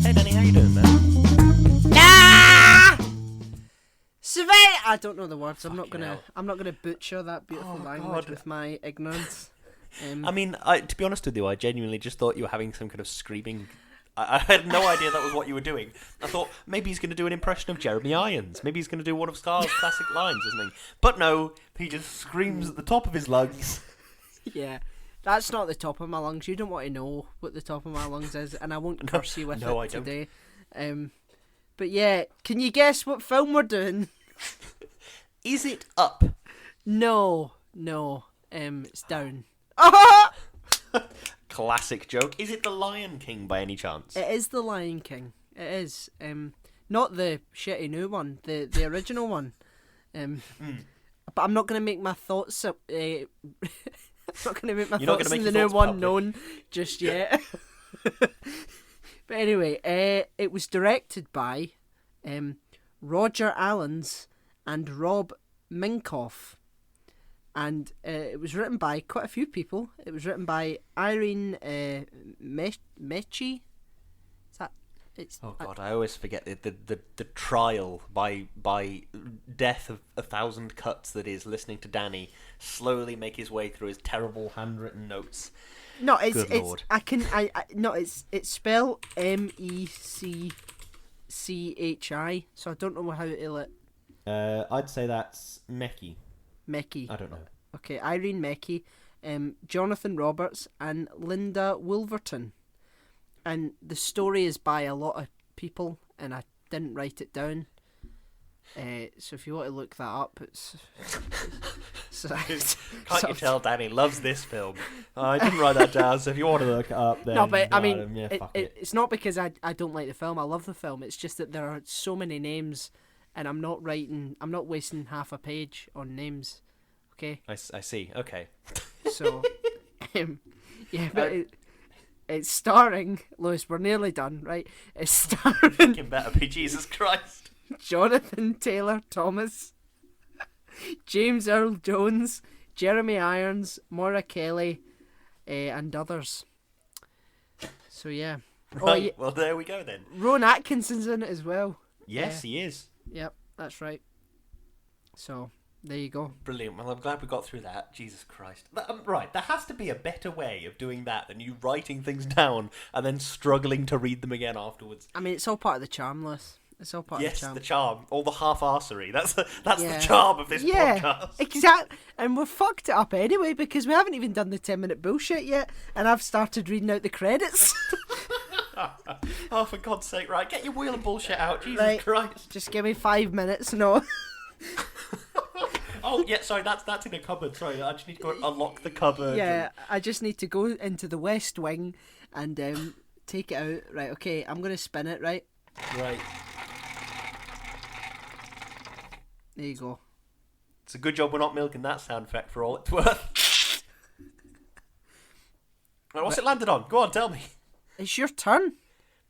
Hey Danny, how you doing, man? Nah! Survey! I don't know the words. I'm not Fucking gonna butcher that beautiful language with my ignorance. I mean, to be honest with you, I genuinely just thought you were having some kind of screaming. I had no idea that was what you were doing. I thought maybe he's going to do an impression of Jeremy Irons. Maybe he's going to do one of Scar's classic lines or something. But no, he just screams at the top of his lungs. Yeah, that's not the top of my lungs. You don't want to know what the top of my lungs is, and I won't curse you with it today. But yeah, can you guess what film we're doing? Is it Up? No, it's down. Classic joke. Is it The Lion King by any chance? It is The Lion King. It is. Not the shitty new one, the original one. But I'm not going to make my thoughts. I'm not going to make my thoughts in the new one known just yet. But anyway, it was directed by Roger Allens and Rob Minkoff. And it was written by quite a few people. It was written by Irene Mecchi. Is that? Oh God, I always forget the trial by death of 1,000 cuts that is listening to Danny slowly make his way through his terrible handwritten notes. No, it's Lord. it's spelled Mecchi. So I don't know how to I'd say that's Mecchi. Mecchi. I don't know. Okay, Irene Mecchi, Jonathan Roberts, and Linda Wolverton. And the story is by a lot of people, and I didn't write it down. So if you want to look that up, it's Can't you tell Danny loves this film? I didn't write that down, so if you want to look it up, then... No, but I mean, fuck it's not because I don't like the film. I love the film. It's just that there are so many names, and I'm not wasting half a page on names. Okay. I see. Okay. So, yeah, but it's starring Lewis. We're nearly done, right? It's starring. Fucking better be, Jesus Christ. Jonathan Taylor Thomas, James Earl Jones, Jeremy Irons, Maura Kelly, and others. So yeah. Right. Well, there we go then. Rowan Atkinson's in it as well. Yes, he is. Yep, that's right. So there you go. Brilliant. Well, I'm glad we got through that. Jesus Christ. Right, there has to be a better way of doing that than you writing things down and then struggling to read them again afterwards. I mean, it's all part of the charm, Lewis. It's all part of the charm. Yes, the charm. All the half-arsery. That's the charm of this podcast. Exactly. And we've fucked it up anyway because we haven't even done the 10-minute bullshit yet, and I've started reading out the credits. Oh, for God's sake, right. Get your wheel of bullshit out. Jesus Christ. Just give me 5 minutes, no. Oh, yeah, sorry, that's in a cupboard. Sorry, I just need to go unlock the cupboard. Yeah, I just need to go into the West Wing and take it out. Right, okay, I'm going to spin it, right? Right. There you go. It's a good job we're not milking that sound effect for all it's worth. Right, what's it landed on? Go on, tell me. It's your turn.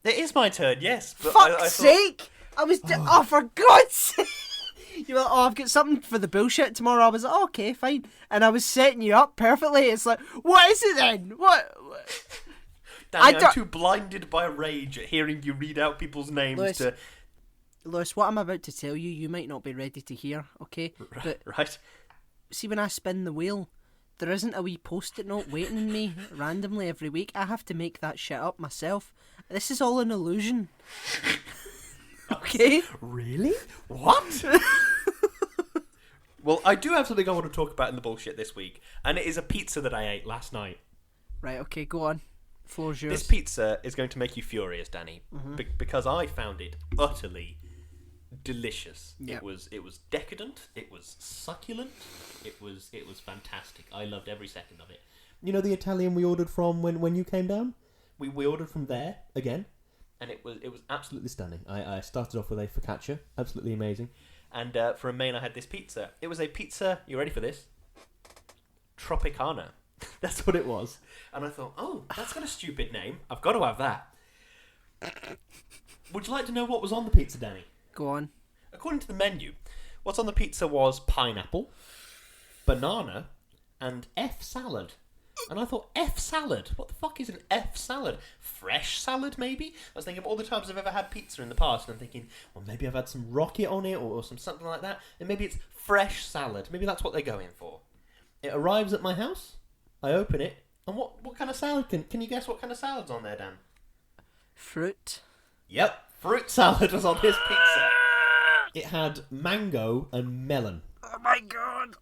It is my turn, yes. But Fuck's sake! I was... Oh, for God's sake! You were like, I've got something for the bullshit tomorrow. I was like, okay, fine. And I was setting you up perfectly. It's like, what is it then? What? Danny, I'm too blinded by rage at hearing you read out people's names Lewis, what I'm about to tell you, you might not be ready to hear, okay? But right. See, when I spin the wheel, there isn't a wee post-it note waiting on me randomly every week. I have to make that shit up myself. This is all an illusion. Okay? Really? What? Well, I do have something I want to talk about in the bullshit this week, and it is a pizza that I ate last night. Right, okay, go on. Floor's yours. This pizza is going to make you furious, Danny, because I found it utterly delicious. Yep. It was decadent. It was succulent. It was fantastic. I loved every second of it. You know the Italian we ordered from when you came down? We ordered from there again, and it was absolutely stunning. I started off with a focaccia, absolutely amazing, and for a main I had this pizza. It was a pizza. You ready for this? Tropicana. That's what it was. And I thought, oh, that's got a stupid name. I've got to have that. Would you like to know what was on the pizza, Danny? Go on. According to the menu, what's on the pizza was pineapple, banana, and F salad. And I thought, F salad? What the fuck is an F salad? fresh salad, maybe. I was thinking of all the times I've ever had pizza in the past, and I'm thinking, well, maybe I've had some rocket on it, or something like that, and maybe it's fresh salad. Maybe that's what they're going for. It arrives at my house, I open it, and what kind of salad can you guess what kind of salad's on there, Dan? Fruit. Yep, fruit salad was on this pizza. It had mango and melon. Oh my god!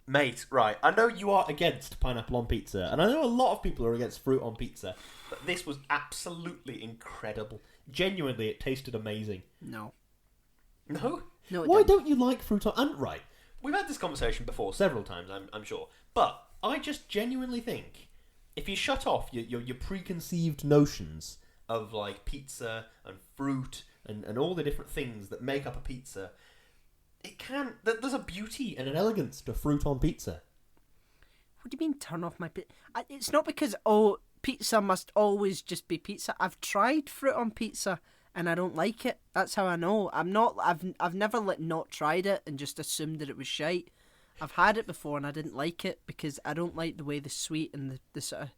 Mate, right, I know you are against pineapple on pizza, and I know a lot of people are against fruit on pizza, but this was absolutely incredible. Genuinely, it tasted amazing. No. No? No, it Why didn't. don't you like fruit on... And, right, we've had this conversation before several times, I'm sure, but I just genuinely think if you shut off your preconceived notions of, like, pizza and fruit and all the different things that make up a pizza... There's a beauty and an elegance to fruit on pizza. What do you mean turn off my pizza? It's not because, pizza must always just be pizza. I've tried fruit on pizza and I don't like it. That's how I know. I've never not tried it and just assumed that it was shite. I've had it before and I didn't like it because I don't like the way the sweet and the sort of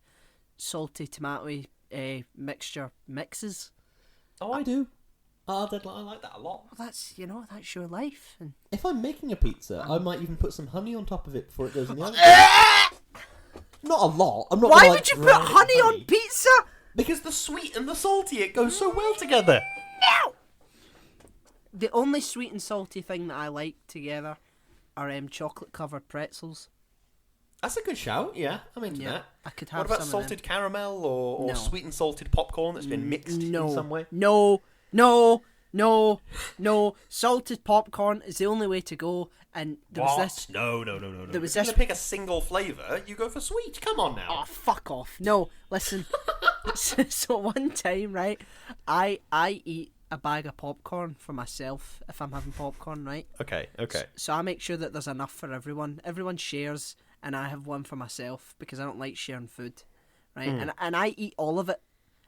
salty tomatoey mixture mixes. Oh, I do. I like that a lot. Well, that's your life. And if I'm making a pizza, I might even put some honey on top of it before it goes in the oven. Not a lot. I'm not. Why gonna, would you put honey on pizza? Because the sweet and the salty, it goes so well together. No! The only sweet and salty thing that I like together are chocolate-covered pretzels. That's a good shout, yeah. I'm into that. I could have What about some salted caramel or No. sweet and salted popcorn that's been mixed in some way? No. Salted popcorn is the only way to go. And there was this. No. There was If you're this. gonna pick a single flavour, you go for sweet. Come on now. Oh, fuck off. No, listen. So one time, right, I eat a bag of popcorn for myself if I'm having popcorn, right? Okay. So I make sure that there's enough for everyone. Everyone shares, and I have one for myself because I don't like sharing food, right? And I eat all of it.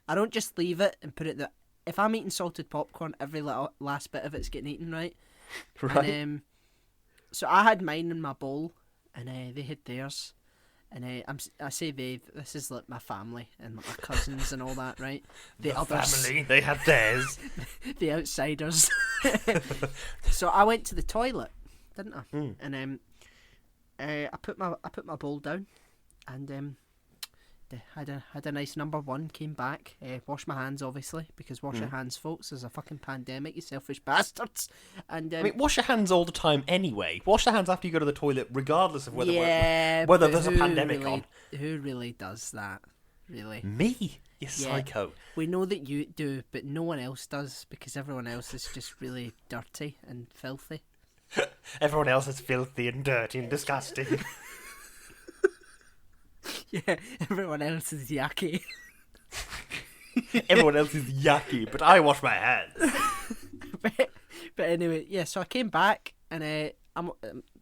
I don't just leave it and put it there. If I'm eating salted popcorn, every last bit of it's getting eaten, right? Right. And, so I had mine in my bowl, and they had theirs. And I say they, this is like my family and like my cousins and all that, right? The others, family, they had theirs. the outsiders. So I went to the toilet, didn't I? And I put my bowl down, and had a nice number one. Came back, washed my hands obviously because wash your hands, folks. There's a fucking pandemic, you selfish bastards. And I mean, wash your hands all the time anyway. Wash your hands after you go to the toilet, regardless of whether there's a pandemic on. Who really does that? Really? Me? You psycho. We know that you do, but no one else does because everyone else is just really dirty and filthy. Everyone else is filthy and dirty and disgusting. Yeah, everyone else is yucky. Everyone else is yucky, but I wash my hands. but anyway, yeah. So I came back and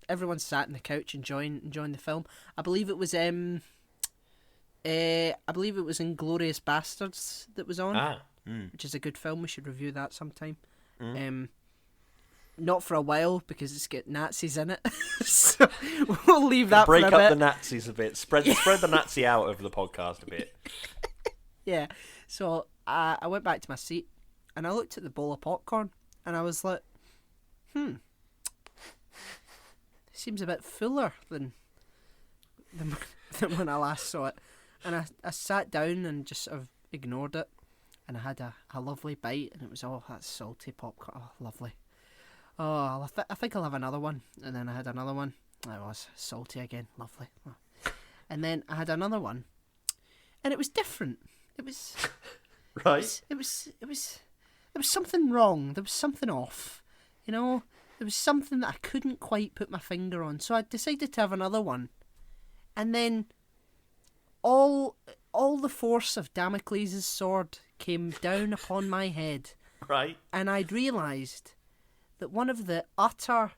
everyone sat on the couch enjoying the film. I believe it was Inglourious Bastards that was on, which is a good film. We should review that sometime. Not for a while because it's got Nazis in it, so we'll leave that. Break for a bit. up the Nazis a bit. Spread the Nazi out over the podcast a bit. Yeah. So I went back to my seat and I looked at the bowl of popcorn and I was like, it seems a bit fuller than when I last saw it. And I sat down and just sort of ignored it, and I had a lovely bite, and it was that's salty popcorn. Oh, lovely. Oh, I think I'll have another one. And then I had another one. It was salty again. Lovely. Oh. And then I had another one, and it was different. It was right. It was there was something wrong. There was something off. There was something that I couldn't quite put my finger on. So I decided to have another one, and then all the force of Damocles' sword came down upon my head. Right. And I'd realised that one of the utter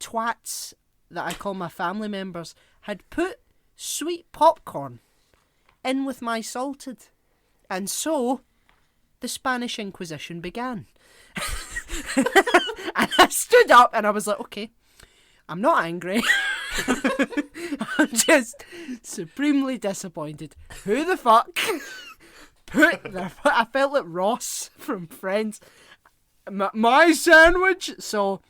twats that I call my family members had put sweet popcorn in with my salted. And so the Spanish Inquisition began. And I stood up and I was like, okay, I'm not angry. I'm just supremely disappointed. Who the fuck I felt like Ross from Friends. My sandwich. So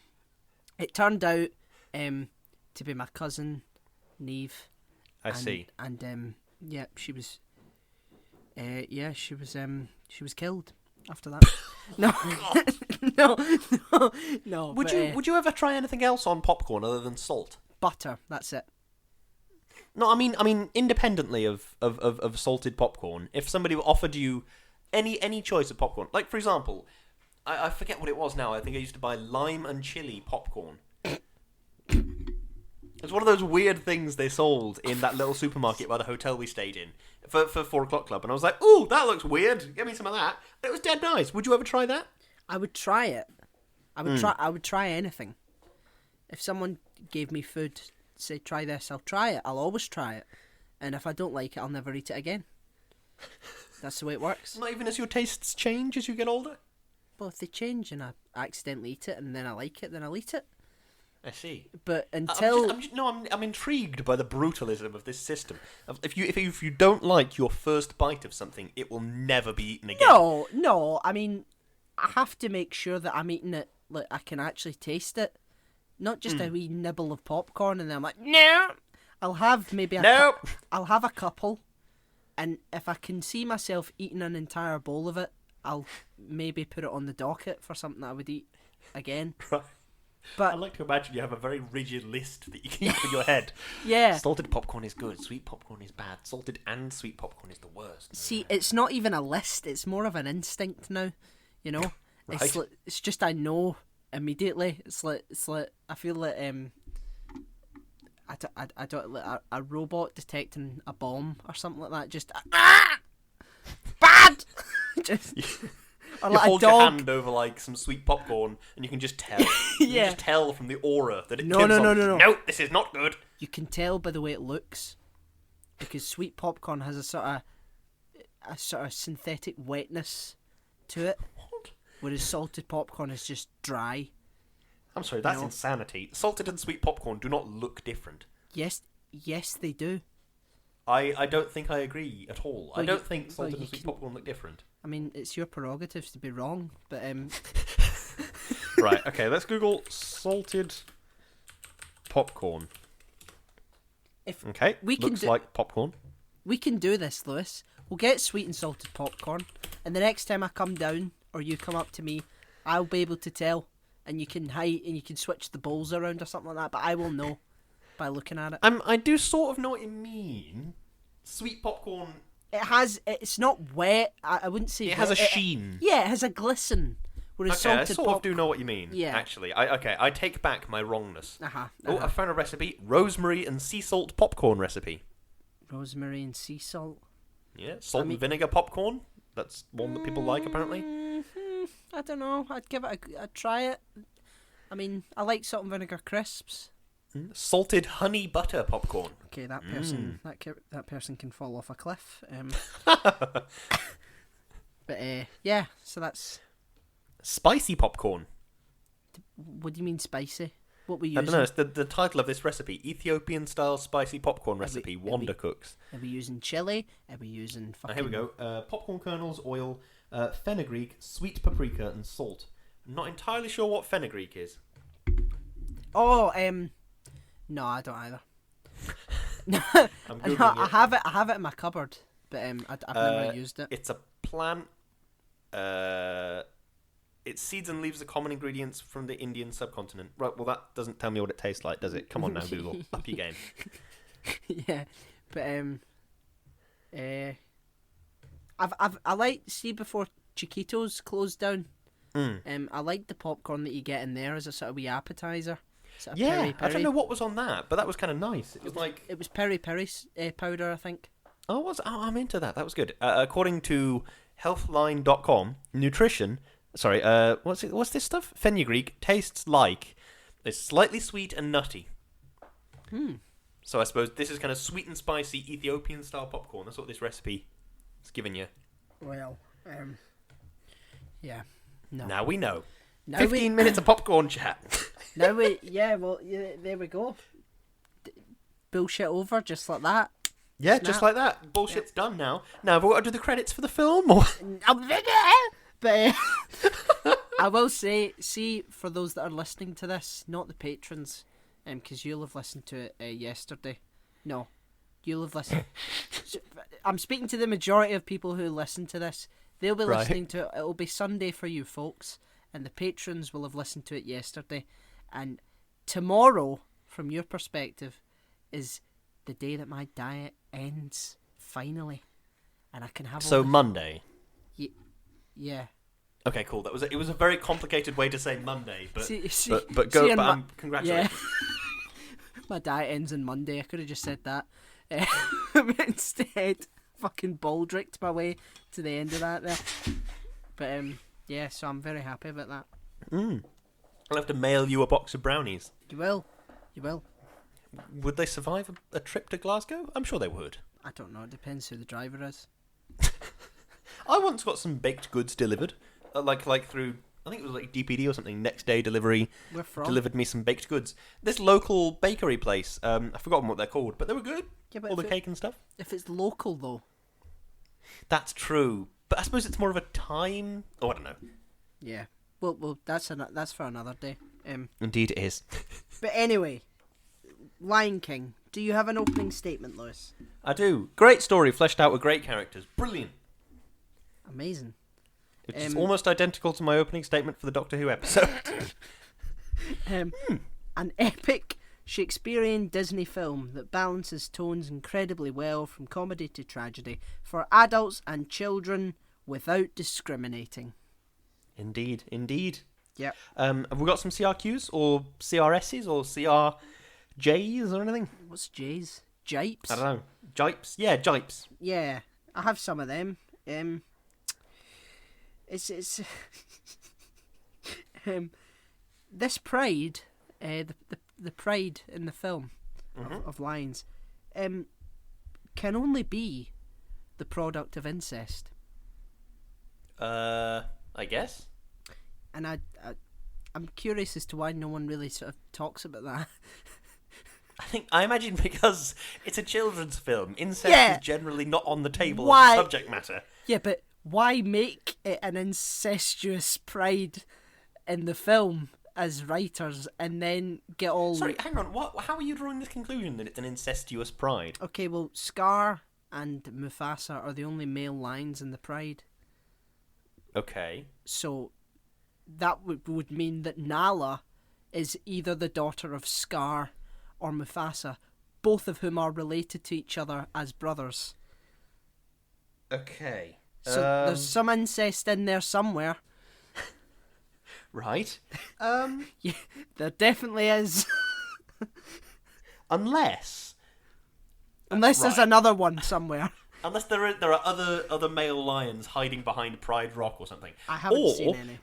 it turned out to be my cousin Neve. I see. And yeah, she was. She was killed after that. No, no. Would you ever try anything else on popcorn other than salt? Butter. That's it. No, I mean, independently of salted popcorn, if somebody offered you any choice of popcorn, like for example, I forget what it was now. I think I used to buy lime and chili popcorn. It's one of those weird things they sold in that little supermarket by the hotel we stayed in for 4 o'clock club, and I was like, "Ooh, that looks weird. Give me some of that." It was dead nice. Would you ever try that? I would try it. I would try anything. If someone gave me food, say try this, I'll try it. I'll always try it, and if I don't like it, I'll never eat it again. That's the way it works. Not even as your tastes change as you get older? Well, if they change and I accidentally eat it and then I like it, then I'll eat it. I see. But until I'm intrigued by the brutalism of this system. If you don't like your first bite of something, it will never be eaten again. No. I mean, I have to make sure that I'm eating it like I can actually taste it, not just a wee nibble of popcorn and then I'm like, no. I'll have maybe I'll have a couple, and if I can see myself eating an entire bowl of it, I'll maybe put it on the docket for something I would eat again. Right. But I like to imagine you have a very rigid list that you keep in your head. Yeah. Salted popcorn is good. Sweet popcorn is bad. Salted and sweet popcorn is the worst. See, it's not even a list. It's more of an instinct now. You know, Right. It's just I know immediately. It's like I feel like I don't like a robot detecting a bomb or something like that. Just bad. Just. Or You like hold a dog. your hand over like some sweet popcorn, and you can just tell. You Yeah. can just tell from the aura that it No, gives no, no, off. no, no. No, this is not good. You can tell by the way it looks, because sweet popcorn has a sort of synthetic wetness to it, What? whereas salted popcorn is just dry. I'm sorry, that's No. insanity. Salted and sweet popcorn do not look different. Yes, they do. I don't think I agree at all. I Well, don't you- think well, salted you and sweet can- popcorn look different. I mean, it's your prerogatives to be wrong, but Right, okay, let's Google salted popcorn. if Okay, We can looks do- like popcorn. we can do this, Lewis, we'll get sweet and salted popcorn, and the next time I come down or you come up to me, I'll be able to tell, and you can hide and you can switch the bowls around or something like that. But I will know by looking at it. I do sort of know what you mean. Sweet popcorn, It's not wet. I wouldn't say it has a wet. sheen. Yeah, it has a glisten. Whereas Okay, I salted sort of do know what you mean. Yeah. Actually, I take back my wrongness. Uh-huh. Oh, I found a recipe: rosemary and sea salt popcorn recipe. Rosemary and sea salt. Yeah, salt and vinegar popcorn. That's one that people like apparently. I don't know. I'd give it I'd try it. I mean, I like salt and vinegar crisps. Salted honey butter popcorn. Okay, that person that person can fall off a cliff. But yeah, so that's. Spicy popcorn. What do you mean spicy? What we I using? don't know. It's the title of this recipe: Ethiopian style spicy popcorn recipe. Wanda cooks. Are we using chili? Are we using fucking? Here we go. Popcorn kernels, oil, fenugreek, sweet paprika, and salt. I'm not entirely sure what fenugreek is. Oh, no, I don't either. I'm googling No, it. I have it in my cupboard, but I've never used it. It's a plant. Its seeds and leaves are common ingredients from the Indian subcontinent. Right. Well, that doesn't tell me what it tastes like, does it? Come on now, Google. Up your game. Yeah, but I like before Chiquitos closed down. I like the popcorn that you get in there as a sort of wee appetizer. Sort of Yeah, peri I don't peri. know what was on that, but that was kind of nice. It was like, It was peri peri powder, I think. oh, I'm into that. That was good. According to Healthline.com, nutrition. Sorry, what's this stuff? Fenugreek tastes like it's slightly sweet and nutty. So I suppose this is kind of sweet and spicy Ethiopian style popcorn. That's what this recipe is giving you. Well, yeah. No. Now we know. Now 15 minutes of popcorn chat. There we go. Bullshit over just like that. Yeah, Snap. just like that. Bullshit's done now. Now, have we got to do the credits for the film? Or? But I will say, see, for those that are listening to this, not the patrons, because you'll have listened to it yesterday. No, you'll have listened. I'm speaking to the majority of people who listen to this. They'll be listening to it. It'll be Sunday for you folks, and the patrons will have listened to it yesterday. And tomorrow, from your perspective, is the day that my diet ends, finally. And I can have So Monday? Yeah. Okay, cool. It was a very complicated way to say Monday, but congratulations. Yeah. My diet ends on Monday. I could have just said that. Instead, fucking baldricked my way to the end of that there. But yeah, so I'm very happy about that. I'll have to mail you a box of brownies. You will. Would they survive a trip to Glasgow? I'm sure they would. I don't know. It depends who the driver is. I once got some baked goods delivered, like through, I think it was like DPD or something. Next day delivery Where from? delivered me some baked goods. This local bakery place. I've forgotten what they're called, but they were good. Yeah, but all the cake and stuff. If it's local though. That's true, but I suppose it's more of a time. Oh, I don't know. Yeah. Well, that's for another day. Indeed, it is. But anyway, Lion King. Do you have an opening statement, Lewis? I do. Great story, fleshed out with great characters. Brilliant. Amazing. It's almost identical to my opening statement for the Doctor Who episode. An epic Shakespearean Disney film that balances tones incredibly well from comedy to tragedy for adults and children without discriminating. Indeed. Yep. Have we got some CRQs or CRSs or CRJs or anything? What's J's? Jipes? I don't know. Jipes? Yeah, jipes. Yeah, I have some of them. It's this pride, the pride in the film of lions, can only be the product of incest. I guess. And I'm curious as to why no one really sort of talks about that. I imagine because it's a children's film. Incest is generally not on the table of subject matter. Yeah, but why make it an incestuous pride in the film as writers and then get all... Sorry, hang on. How are you drawing this conclusion that it's an incestuous pride? Okay, well, Scar and Mufasa are the only male lions in the pride. Okay. So that would mean that Nala is either the daughter of Scar or Mufasa, both of whom are related to each other as brothers. Okay. So there's some incest in there somewhere. Right. Yeah, there definitely is. Unless there's another one somewhere. Unless there are other male lions hiding behind Pride Rock or something. I haven't seen any.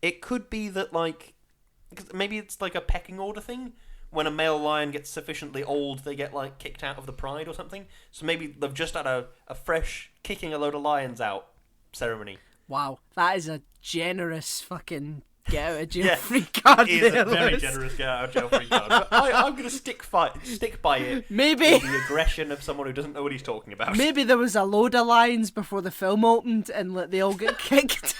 It could be that, like, cause maybe it's like a pecking order thing. When a male lion gets sufficiently old, they get, like, kicked out of the pride or something. So maybe they've just had a fresh kicking a load of lions out ceremony. Wow, that is a generous fucking get out of jail free card. It is a very generous get out of jail free card. But I'm going to stick by it. Maybe with the aggression of someone who doesn't know what he's talking about. Maybe there was a load of lions before the film opened, and they all get kicked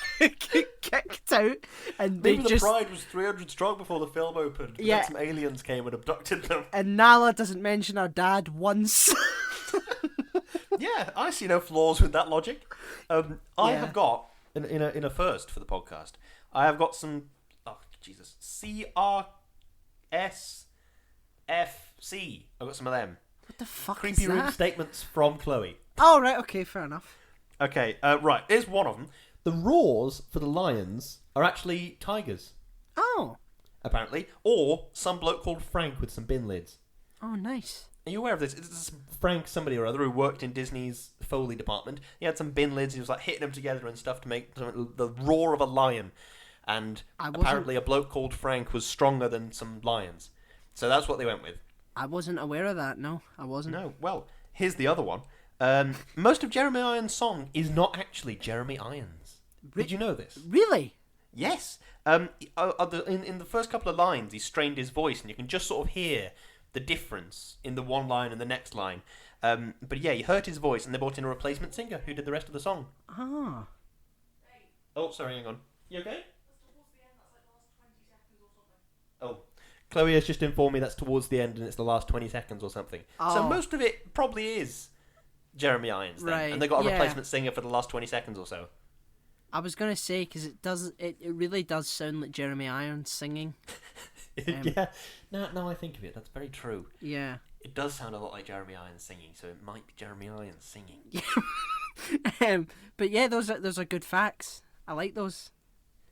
out, and maybe the pride was 300 strong before the film opened. Yeah, then some aliens came and abducted them. And Nala doesn't mention her dad once. Yeah, I see no flaws with that logic. I have got in a first for the podcast. I have got some CRSFC. I've got some of them. What the fuck Creepy is that? room statements from Chloe. Oh, right, okay, fair enough. Okay, right, here's one of them. The roars for the lions are actually tigers. Oh. Apparently. Or some bloke called Frank with some bin lids. Oh, nice. Are you aware of this? It's Frank somebody or other who worked in Disney's Foley department. He had some bin lids, he was like hitting them together and stuff to make the roar of a lion. And apparently a bloke called Frank was stronger than some lions. So that's what they went with. I wasn't aware of that, no. I wasn't. No, well, here's the other one. Most of Jeremy Irons' song is not actually Jeremy Irons. Did you know this? Really? Yes. In the first couple of lines, he strained his voice, and you can just sort of hear the difference in the one line and the next line. But yeah, he hurt his voice, and they brought in a replacement singer who did the rest of the song. Ah. Oh, sorry, hang on. You okay? Oh, Chloe has just informed me that's towards the end and it's the last 20 seconds or something. Oh. So most of it probably is Jeremy Irons then. Right, And they got a yeah. replacement singer for the last 20 seconds or so. I was gonna say because it really does sound like Jeremy Irons singing. Yeah. Now I think of it, that's very true. Yeah. It does sound a lot like Jeremy Irons singing, so it might be Jeremy Irons singing. But yeah, those are good facts. I like those.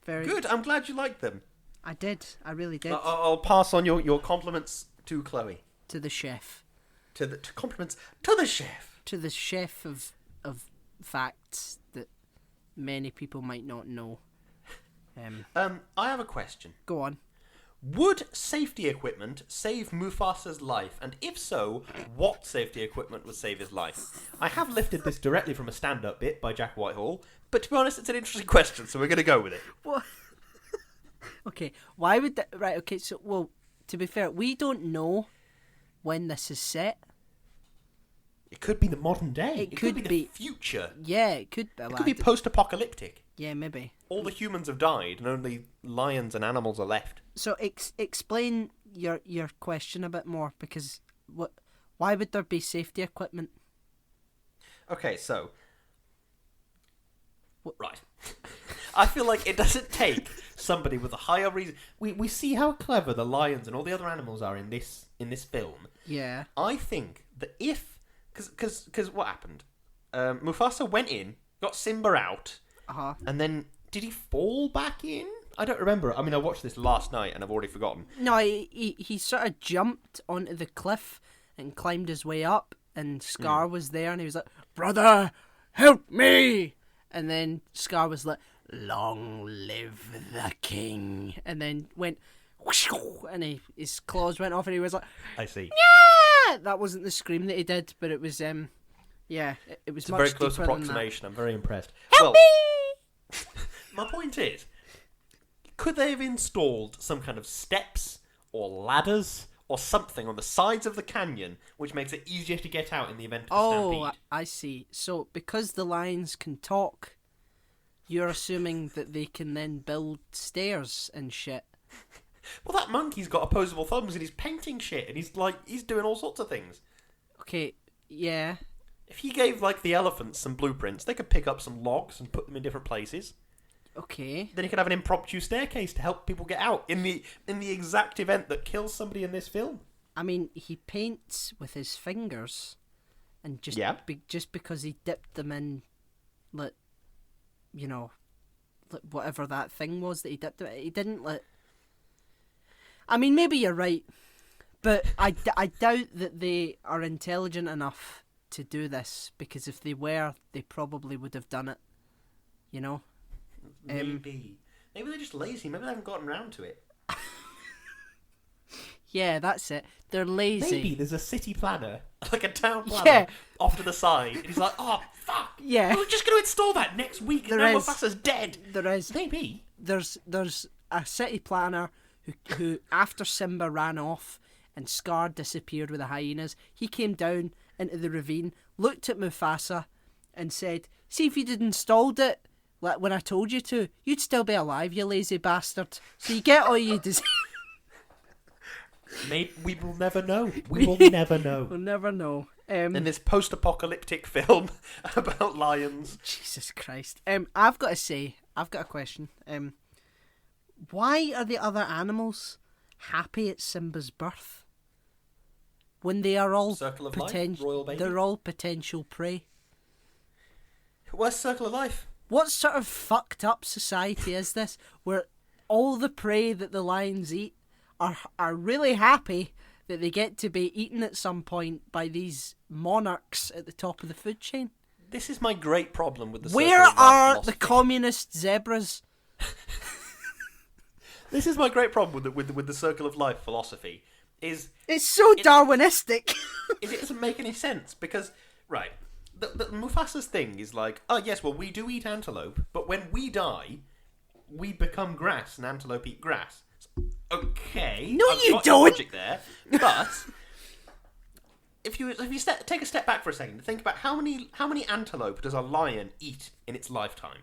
Very Good, I'm glad you liked them. I did. I really did. I'll pass on your compliments to Chloe. To the chef. To compliments to the chef. To the chef of facts that many people might not know. I have a question. Go on. Would safety equipment save Mufasa's life? And if so, what safety equipment would save his life? I have lifted this directly from a stand-up bit by Jack Whitehall, but to be honest, it's an interesting question, so we're going to go with it. What? Okay, why would that... Right, okay, so, well, to be fair, we don't know when this is set. It could be the modern day. It could be the future. Yeah, it could be. It could be post-apocalyptic. Yeah, maybe. All the humans have died, and only lions and animals are left. So explain your question a bit more, because why would there be safety equipment? Okay, so... Right. I feel like it doesn't take somebody with a higher reason. We see how clever the lions and all the other animals are in this film. Yeah. I think that if... Because what happened? Mufasa went in, got Simba out, and then did he fall back in? I don't remember. I mean, I watched this last night and I've already forgotten. No, he sort of jumped onto the cliff and climbed his way up, and Scar was there, and he was like, "Brother, help me!" And then Scar was like, "Long live the king!" And then went, whoosh, and his claws went off, and he was like, I see. "Yeah!" That wasn't the scream that he did, but it was, yeah, it was It's much a very close deeper than approximation. I'm very impressed. Help me! My point is, could they have installed some kind of steps or ladders or something on the sides of the canyon which makes it easier to get out in the event of a stampede? I see. So, because the lions can talk, you're assuming that they can then build stairs and shit. Well, that monkey's got opposable thumbs and he's painting shit and he's doing all sorts of things. Okay, yeah. If he gave, the elephants some blueprints, they could pick up some logs and put them in different places. Okay. Then he could have an impromptu staircase to help people get out in the exact event that kills somebody in this film. I mean, he paints with his fingers, and just just because he dipped them in, whatever that thing was that he dipped it, he didn't I mean, maybe you're right, but I doubt that they are intelligent enough to do this, because if they were, they probably would have done it. You know. Maybe they're just lazy. Maybe they haven't gotten around to it. Yeah, that's it. They're lazy. Maybe there's a city planner, like a town planner, off to the side, and he's like, "Oh fuck! Yeah, we're just going to install that next week, and now Mufasa's dead." There is. Maybe there's a city planner who after Simba ran off and Scar disappeared with the hyenas, he came down into the ravine, looked at Mufasa, and said, "See, if you'd installed it when I told you to, you'd still be alive, you lazy bastard. So you get all you deserve." Maybe we will never know. We will never know. We'll never know. In this post-apocalyptic film about lions. Jesus Christ. I've got a question. Why are the other animals happy at Simba's birth when they are all Circle of life, royal baby. They're all potential prey? Where's Circle of Life? What sort of fucked up society is this, where all the prey that the lions eat are really happy that they get to be eaten at some point by these monarchs at the top of the food chain? This is my great problem with the Circle Where of Life are philosophy. the communist zebras? This is my great problem with the Circle of Life philosophy. It's so Darwinistic. It doesn't make any sense because, right, the Mufasa's thing is like, oh yes, well we do eat antelope, but when we die, we become grass and antelope eat grass. Okay, No, I've you got don't. your logic there, but if you take a step back for a second, think about how many antelope does a lion eat in its lifetime?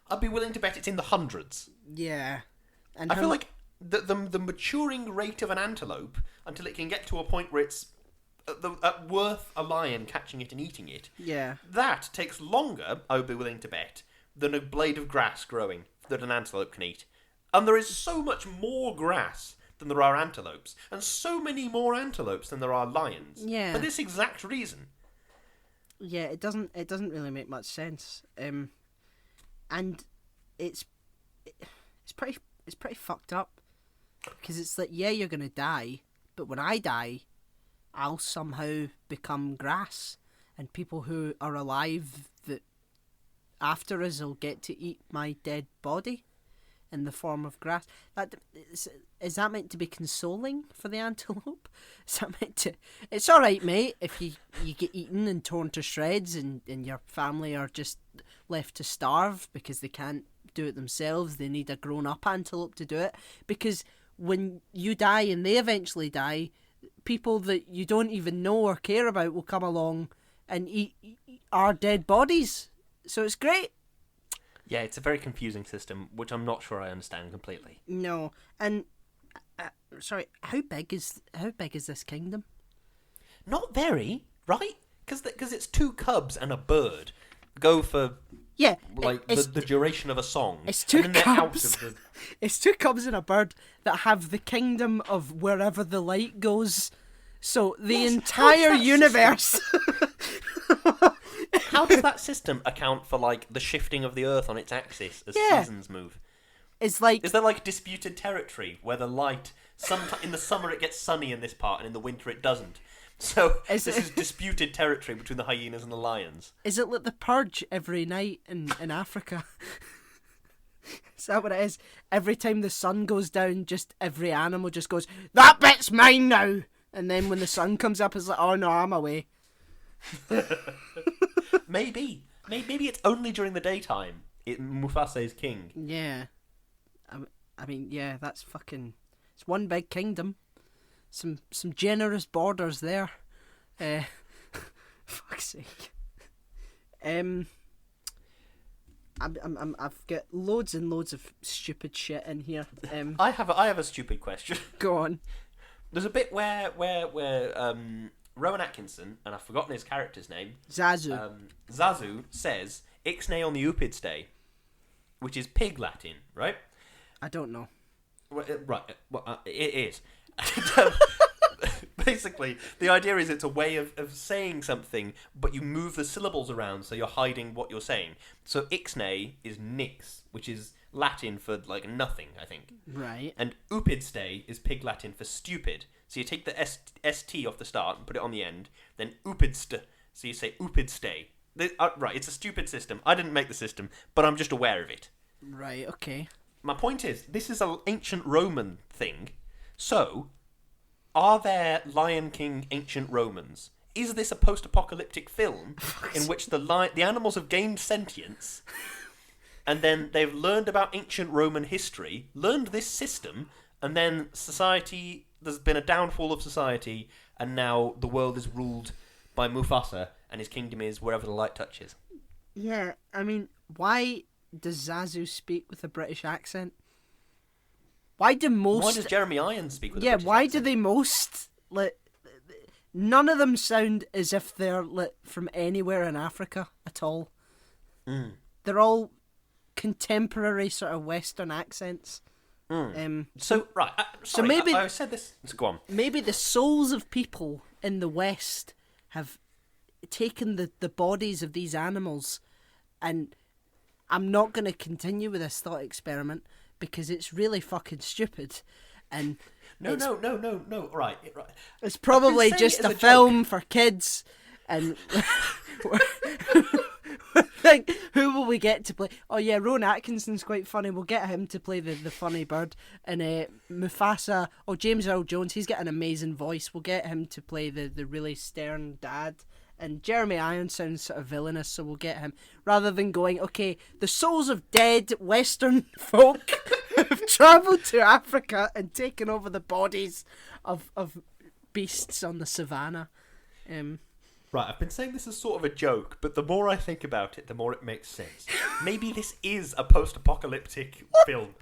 I'd be willing to bet it's in the hundreds. Yeah. And I feel like the maturing rate of an antelope until it can get to a point where it's worth a lion catching it and eating it. Yeah. That takes longer, I would be willing to bet, than a blade of grass growing that an antelope can eat. And there is so much more grass than there are antelopes, and so many more antelopes than there are lions. Yeah. For this exact reason. Yeah, it doesn't really make much sense. And it's pretty fucked up, because it's like, yeah, you're gonna die, but when I die, I'll somehow become grass, and people who are alive that after us will get to eat my dead body in the form of grass. Is that meant to be consoling for the antelope? Is that meant to... It's alright, mate, if you get eaten and torn to shreds and your family are just left to starve because they can't do it themselves. They need a grown-up antelope to do it. Because when you die and they eventually die, people that you don't even know or care about will come along and eat our dead bodies. So it's great. Yeah, it's a very confusing system, which I'm not sure I understand completely. No, and sorry, how big is this kingdom? Not very, right? Because it's 2 cubs and a bird go for the duration of a song. It's 2 and then cubs. It's 2 cubs and a bird that have the kingdom of wherever the light goes. So the entire universe. How does that system account for the shifting of the Earth on its axis as seasons move? It's like, is there disputed territory where the light in the summer it gets sunny in this part and in the winter it doesn't? So this is disputed territory between the hyenas and the lions. Is it like the purge every night in Africa? Is that what it is? Every time the sun goes down, just every animal just goes, that bit's mine now! And then when the sun comes up, it's like, oh no, I'm away. Maybe it's only during the daytime Mufasa is king. Yeah. I mean, yeah, that's fucking... It's one big kingdom. Some generous borders there. Fuck's sake. I've got loads and loads of stupid shit in here. I have a stupid question. Go on. There's a bit where Rowan Atkinson, and I've forgotten his character's name, Zazu says Ixnay on the Upids Day, which is pig Latin, right? I don't know. Right, it is. Basically, the idea is it's a way of saying something, but you move the syllables around, so you're hiding what you're saying. So Ixnay is nix, which is Latin for nothing, I think. Right. And Upids Day is pig Latin for stupid. So you take the st off the start and put it on the end. Then Upidst, so you say Upids Day. Right, it's a stupid system. I didn't make the system, but I'm just aware of it. Right. Okay. My point is, this is an ancient Roman thing. So, are there Lion King ancient Romans? Is this a post-apocalyptic film in which the animals have gained sentience, and then they've learned about ancient Roman history, learned this system, and then there's been a downfall of society, and now the world is ruled by Mufasa, and his kingdom is wherever the light touches? Yeah, I mean, why does Zazu speak with a British accent? Why does Jeremy Irons speak with a British accent? Yeah, why do they most... none of them sound as if they're from anywhere in Africa at all. Mm. They're all contemporary sort of Western accents. Mm. Maybe I said this. Go on. Maybe the souls of people in the West have taken the bodies of these animals, and I'm not going to continue with this thought experiment because it's really fucking stupid. And no. Right. It's probably just a film for kids, and like, who will we get to play? Oh yeah, Rowan Atkinson's quite funny. We'll get him to play the funny bird. And Mufasa, James Earl Jones, he's got an amazing voice. We'll get him to play the really stern dad. And Jeremy Irons sounds sort of villainous, so we'll get him. Rather than going, okay, the souls of dead Western folk have travelled to Africa and taken over the bodies of beasts on the savannah. Right, I've been saying this as sort of a joke, but the more I think about it, the more it makes sense. Maybe this is a post-apocalyptic film.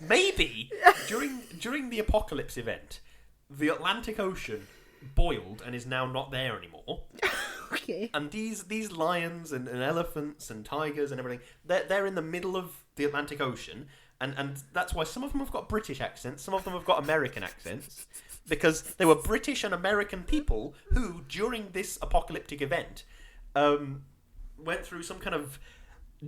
Maybe during the apocalypse event, the Atlantic Ocean boiled and is now not there anymore. Okay. And these lions and elephants and tigers and everything, they're in the middle of the Atlantic Ocean, and that's why some of them have got British accents, some of them have got American accents, because they were British and American people who, during this apocalyptic event, went through some kind of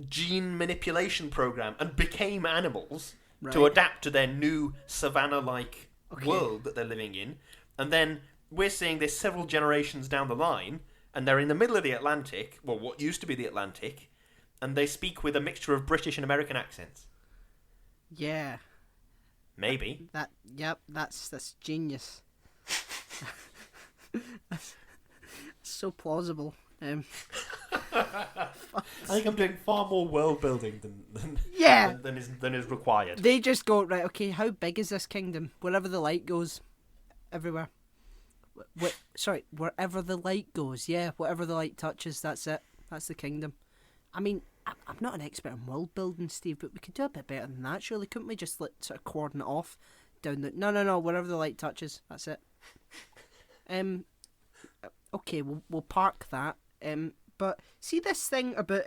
gene manipulation program and became animals to adapt to their new savannah-like world that they're living in. And then we're seeing this several generations down the line, and they're in the middle of the Atlantic, well, what used to be the Atlantic, and they speak with a mixture of British and American accents. Yeah. Maybe. That's genius. That's so plausible. I think I'm doing far more world building than is required. They just go, right, okay, how big is this kingdom? Wherever the light goes, everywhere. Wherever the light goes, yeah, whatever the light touches, that's it. That's the kingdom. I mean, I'm not an expert in world building, Steve, but we could do a bit better than that, surely. Couldn't we just sort of cordon it off down the... No, wherever the light touches, that's it. Okay, we'll park that. But see this thing about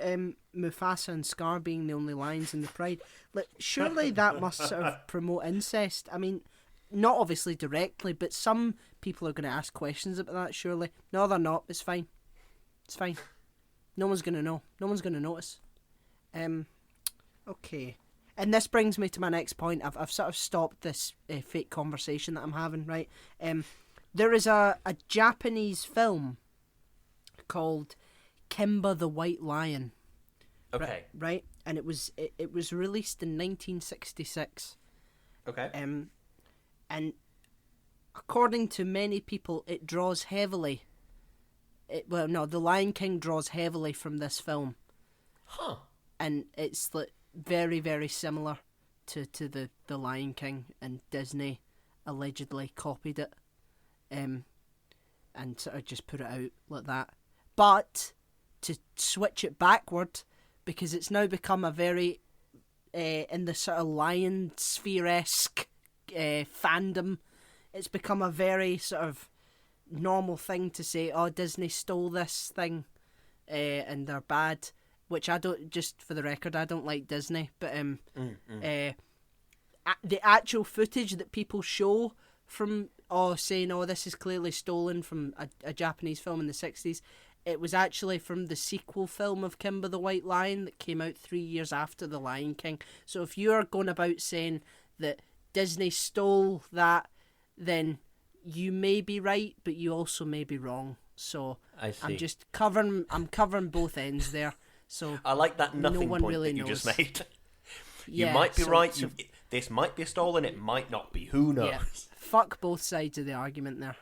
Mufasa and Scar being the only lions in the pride? Like, surely that must sort of promote incest. I mean, not obviously directly, but some people are going to ask questions about that, surely. No, they're not. It's fine. It's fine. No one's going to know. No one's going to notice. Okay. And this brings me to my next point. I've sort of stopped this fake conversation that I'm having, right? There is a Japanese film called Kimba the White Lion. Okay. Right? And it was released in 1966. Okay. And according to many people, it draws heavily. The Lion King draws heavily from this film. Huh. And it's like very, very similar to the Lion King, and Disney allegedly copied it, and sort of just put it out like that. But to switch it backward, because it's now become a very in the sort of lion sphere-esque fandom, it's become a very sort of normal thing to say, oh, Disney stole this thing and they're bad, which I don't, just for the record, I don't like Disney, but the actual footage that people show from saying, oh, this is clearly stolen from a Japanese film in the 60s, it was actually from the sequel film of Kimba the White Lion that came out 3 years after The Lion King. So if you're going about saying that Disney stole that, then you may be right, but you also may be wrong. So I'm just covering both ends there. So I like that nothing point really that you just made. You might be right. This might be stolen. It might not be. Who knows? Yeah. Fuck both sides of the argument there.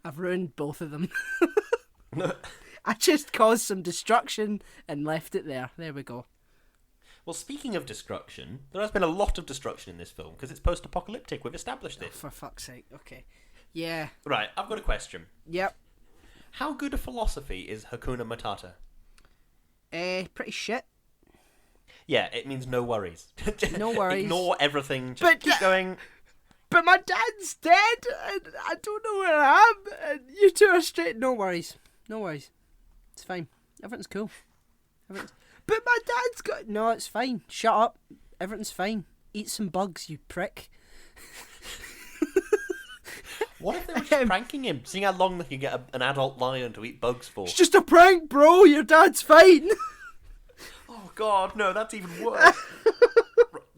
I've ruined both of them. I just caused some destruction and left it there. There we go. Well, speaking of destruction, there has been a lot of destruction in this film because it's post-apocalyptic. We've established this. Oh, for fuck's sake. Okay. Yeah. Right, I've got a question. Yep. How good a philosophy is Hakuna Matata? Pretty shit. Yeah, it means no worries. No worries. Ignore everything. Just keep going. But my dad's dead, and I don't know where I am, and you two are straight. No worries. No worries. It's fine. Everything's cool. But my dad's got... No, it's fine. Shut up. Everything's fine. Eat some bugs, you prick. What if they were just pranking him? Seeing how long they can get an adult lion to eat bugs for. It's just a prank, bro. Your dad's fine. Oh, God, no, that's even worse.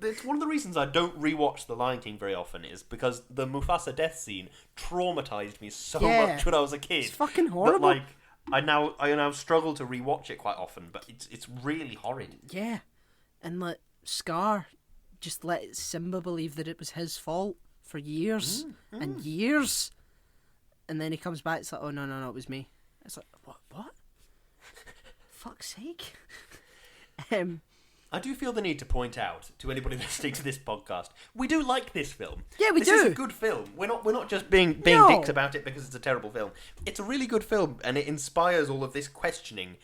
It's one of the reasons I don't rewatch The Lion King very often is because the Mufasa death scene traumatized me so much when I was a kid. It's fucking horrible. That, I now struggle to rewatch it quite often, but it's really horrid. Yeah, and Scar just let Simba believe that it was his fault for years and years, and then he comes back. It's like, oh no, it was me. It's like, what? Fuck's sake. I do feel the need to point out to anybody listening to this podcast, we do like this film. Yeah, we this do. This is a good film. We're not just being No. dicks about it because it's a terrible film. It's a really good film, and it inspires all of this questioning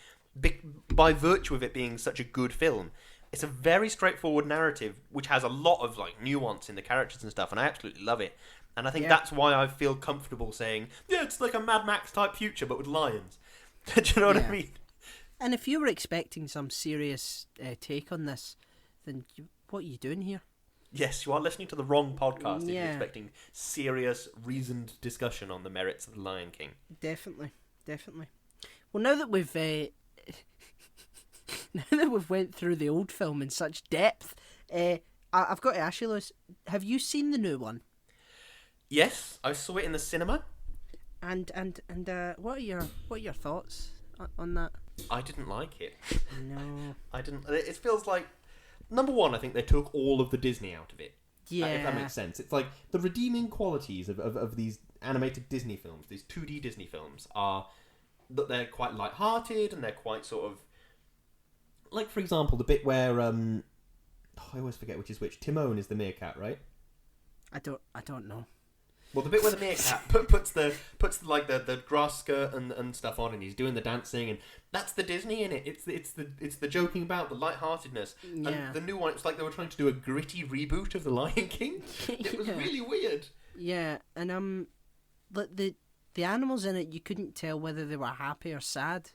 by virtue of it being such a good film. It's a very straightforward narrative, which has a lot of like nuance in the characters and stuff, and I absolutely love it. And I think that's why I feel comfortable saying, yeah, it's like a Mad Max type future, but with lions. Do you know what I mean? And if you were expecting some serious take on this, then what are you doing here? Yes, you are listening to the wrong podcast if you're Yeah. expecting serious, reasoned discussion on the merits of The Lion King. Definitely. Well, now that we've went through the old film in such depth, I've got to ask you, Lewis, have you seen the new one? Yes, I saw it in the cinema. And what are your thoughts on that? I didn't like it. No. I didn't. It feels like, number one, I think they took all of the Disney out of it. Yeah. If that makes sense. It's like the redeeming qualities of these animated Disney films, these 2D Disney films, are that they're quite light-hearted and they're quite sort of... Like, for example, the bit where... I always forget which is which. Timon is the meerkat, right? I don't know. Well, the bit where the meerkat puts the grass skirt and stuff on, and he's doing the dancing, and that's the Disney in it. It's the joking about the lightheartedness. Yeah. And the new one, it's like they were trying to do a gritty reboot of The Lion King. It was really weird. Yeah, and but the animals in it, you couldn't tell whether they were happy or sad.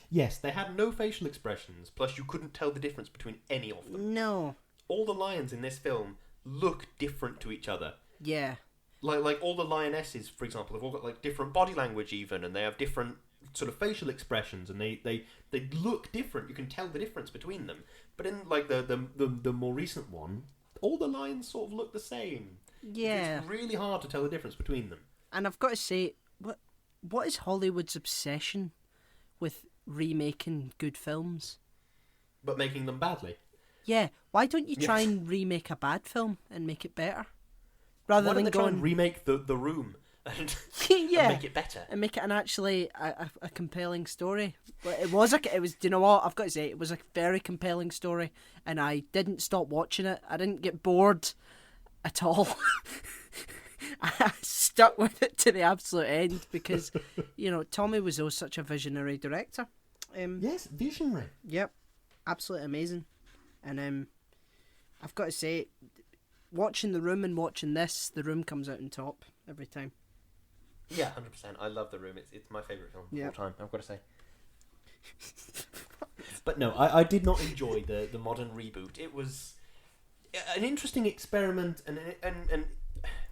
Yes, they had no facial expressions. Plus, you couldn't tell the difference between any of them. No. All the lions in this film look different to each other. Yeah. Like all the lionesses, for example, have all got like different body language even, and they have different sort of facial expressions, and they look different. You can tell the difference between them. But in like the more recent one, all the lions sort of look the same. Yeah. It's really hard to tell the difference between them. And I've got to say, what is Hollywood's obsession with remaking good films? But making them badly. Yeah. Why don't you try and remake a bad film and make it better? Rather Why don't than they try going and remake the Room and, yeah, and make it better? And make it an actually a compelling story. But it was. Do you know what? I've got to say, it was a very compelling story, and I didn't stop watching it. I didn't get bored at all. I stuck with it to the absolute end because, Tommy Wiseau's such a visionary director. Yes, visionary. Yep, absolutely amazing. And I've got to say, watching The Room and watching this, The Room comes out on top every time. Yeah, 100%. I love The Room. It's my favourite film of all time, I've got to say. But no, I did not enjoy the modern reboot. It was an interesting experiment, and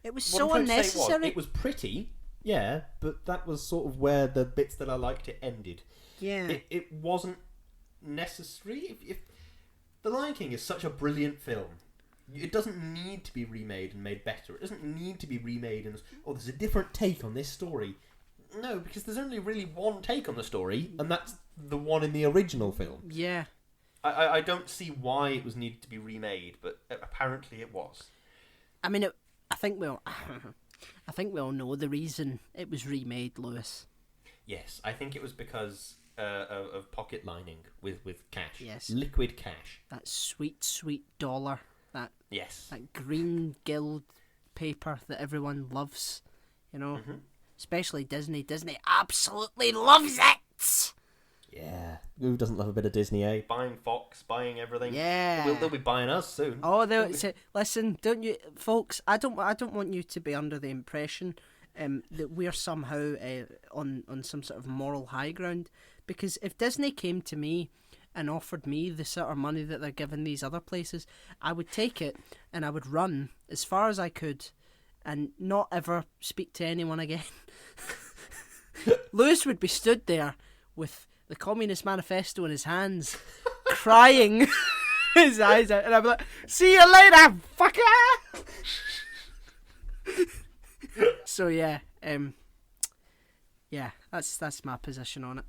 it was so unnecessary. It was pretty, yeah, but that was sort of where the bits that I liked it ended. Yeah. It wasn't necessary. If The Lion King is such a brilliant film, it doesn't need to be remade and made better. It doesn't need to be remade and there's a different take on this story. No, because there's only really one take on the story, and that's the one in the original film. Yeah. I don't see why it was needed to be remade, but apparently it was. I mean, I think we all know the reason it was remade, Lewis. Yes, I think it was because of pocket lining with cash. Yes. Liquid cash. That sweet, sweet dollar. Yes. That green guild paper that everyone loves, Mm-hmm. Especially Disney. Disney absolutely loves it! Yeah. Who doesn't love a bit of Disney, eh? Buying Fox, buying everything. Yeah. They'll be buying us soon. Oh, they'll say, listen, don't you, folks, I don't want you to be under the impression that we're somehow on some sort of moral high ground, because if Disney came to me and offered me the sort of money that they're giving these other places, I would take it and I would run as far as I could and not ever speak to anyone again. Lewis would be stood there with the Communist Manifesto in his hands, crying his eyes out, and I'd be like, see you later, fucker! So yeah, that's my position on it.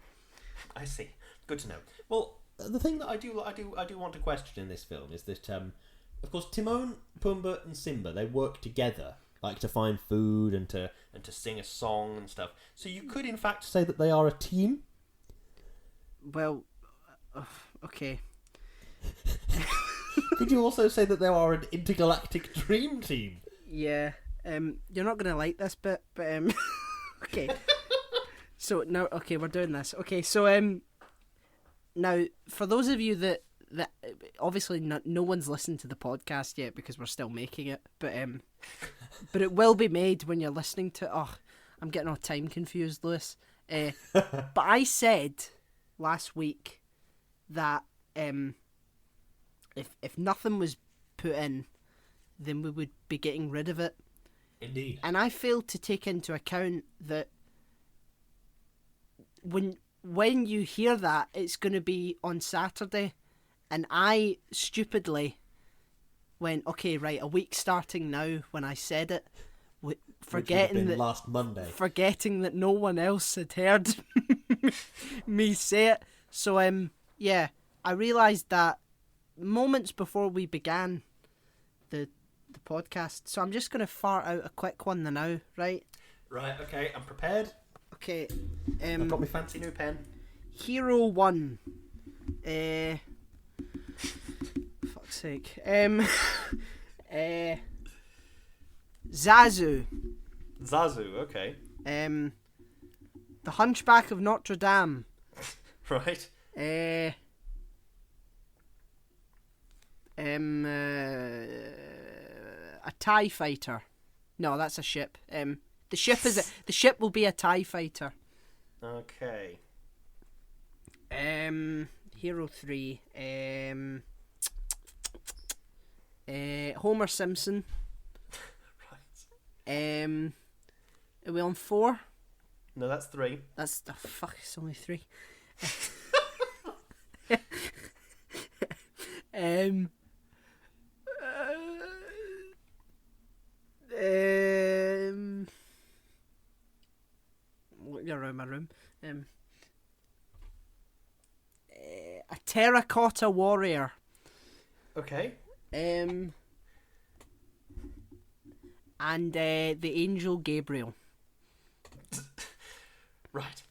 I see. Good to know. Well, the thing that I do want to question in this film is that, of course, Timon, Pumbaa, and Simba, they work together, like to find food and to sing a song and stuff. So you could, in fact, say that they are a team. Well, okay. Could you also say that there are an intergalactic dream team? Yeah. You're not gonna like this bit, but okay. So now, okay, we're doing this. Okay, so now for those of you that obviously no one's listened to the podcast yet because we're still making it, but it will be made when you're listening to. Oh, I'm getting all time confused, Lewis. But I said last week that if nothing was put in, then we would be getting rid of it. Indeed. And I failed to take into account that when you hear that, it's going to be on Saturday, and I stupidly went, okay, right, a week starting now when I said it, forgetting that last Monday, forgetting that no one else had heard me say it. So yeah, I realised that moments before we began the podcast. So I'm just going to fart out a quick one now, right? Right, okay, I'm prepared. Okay. I've got my fancy new pen. Hero 1. Fuck's sake. Zazu. Zazu, okay. The Hunchback of Notre Dame. Right. A TIE fighter. No, that's a ship. The ship will be a TIE fighter. Okay. Hero 3. Homer Simpson. Right. Are we on 4? No, that's 3. That's the fuck. It's only 3. Looking around my room. A terracotta warrior. Okay. And the angel Gabriel. Right.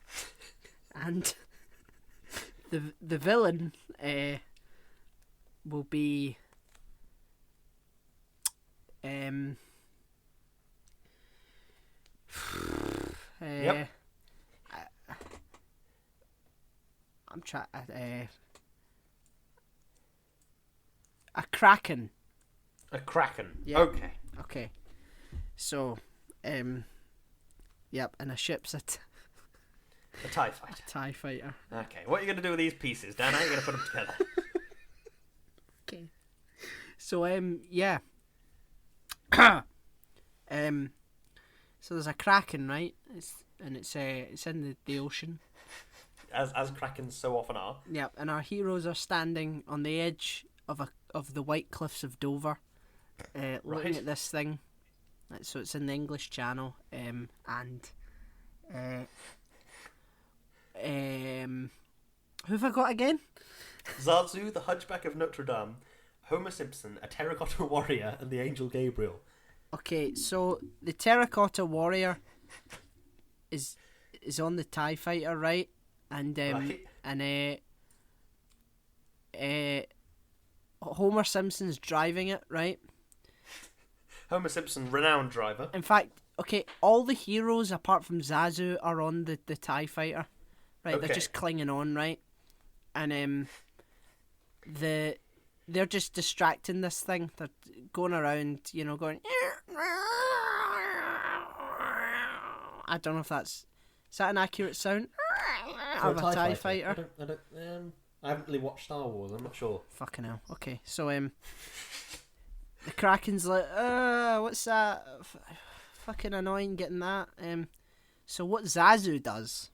And the villain will be Yep. I'm trying a kraken. A kraken. Yeah. Okay. Okay. So, yep, and a ship's A TIE fighter. a TIE fighter. Okay, what are you going to do with these pieces, Dan? How are you going to put them together? Okay. So, yeah. So there's a kraken, right? It's in the ocean. As krakens so often are. Yep, and our heroes are standing on the edge of the White Cliffs of Dover, looking at this thing. So it's in the English Channel, and who have I got again? Zazu, the Hunchback of Notre Dame, Homer Simpson, a terracotta warrior, and the angel Gabriel. Okay, so the terracotta warrior is on the TIE fighter, right? And Right. Homer Simpson's driving it, right? Homer Simpson, renowned driver. In fact, okay, all the heroes apart from Zazu are on the TIE fighter, right? Okay. They're just clinging on, right? And they're just distracting this thing. They're going around, going. I don't know if is that an accurate sound of a TIE fighter? I haven't really watched Star Wars. I'm not sure. Fucking hell. Okay, so the Kraken's like, what's that? Fucking annoying getting that. So what Zazu does,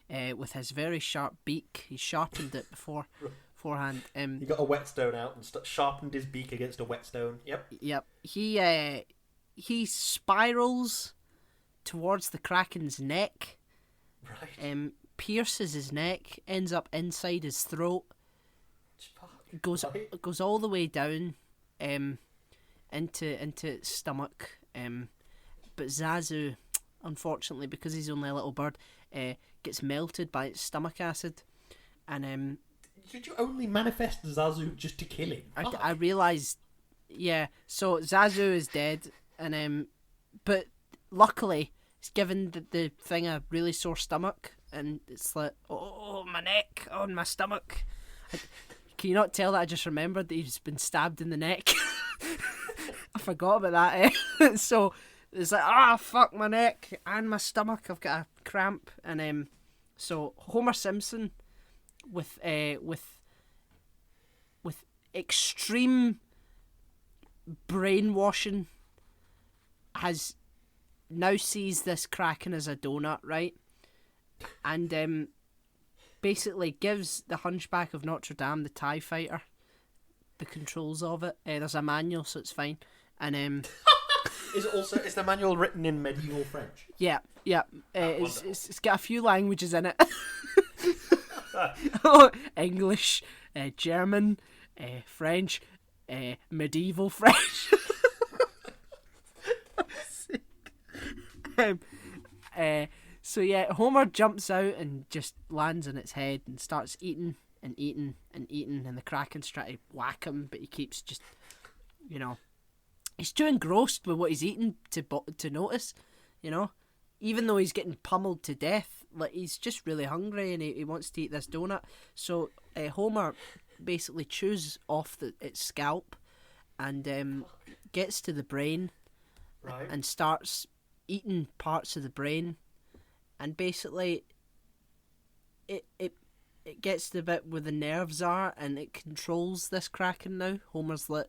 with his very sharp beak, he sharpened it beforehand. He got a whetstone out and sharpened his beak against a whetstone. Yep. Yep. He spirals towards the Kraken's neck. Right. Pierces his neck, ends up inside his throat. Goes all the way down, into its stomach. But Zazu, unfortunately, because he's only a little bird, gets melted by its stomach acid, and Did you only manifest Zazu just to kill him? I realised, yeah. So Zazu is dead, and but luckily it's given the thing a really sore stomach, and it's like, oh, my neck, on my stomach. Can you not tell that I just remembered that he's been stabbed in the neck? I forgot about that. So it's like, fuck, my neck and my stomach. I've got a cramp, and so Homer Simpson with extreme brainwashing has now sees this Kraken as a donut, right? And basically gives the Hunchback of Notre Dame, the TIE fighter, the controls of it. There's a manual, so it's fine. And is the manual written in medieval French? Yeah. It's got a few languages in it. English, German, French, medieval French. So yeah, Homer jumps out and just lands on its head and starts eating and eating and eating, and the Kraken's trying to whack him, but he keeps just, he's too engrossed with what he's eating to notice, even though he's getting pummeled to death. Like, he's just really hungry and he wants to eat this donut. So Homer basically chews off its scalp and gets to the brain, right, and starts eating parts of the brain, and basically it gets to the bit where the nerves are, and it controls this Kraken now. Homer's like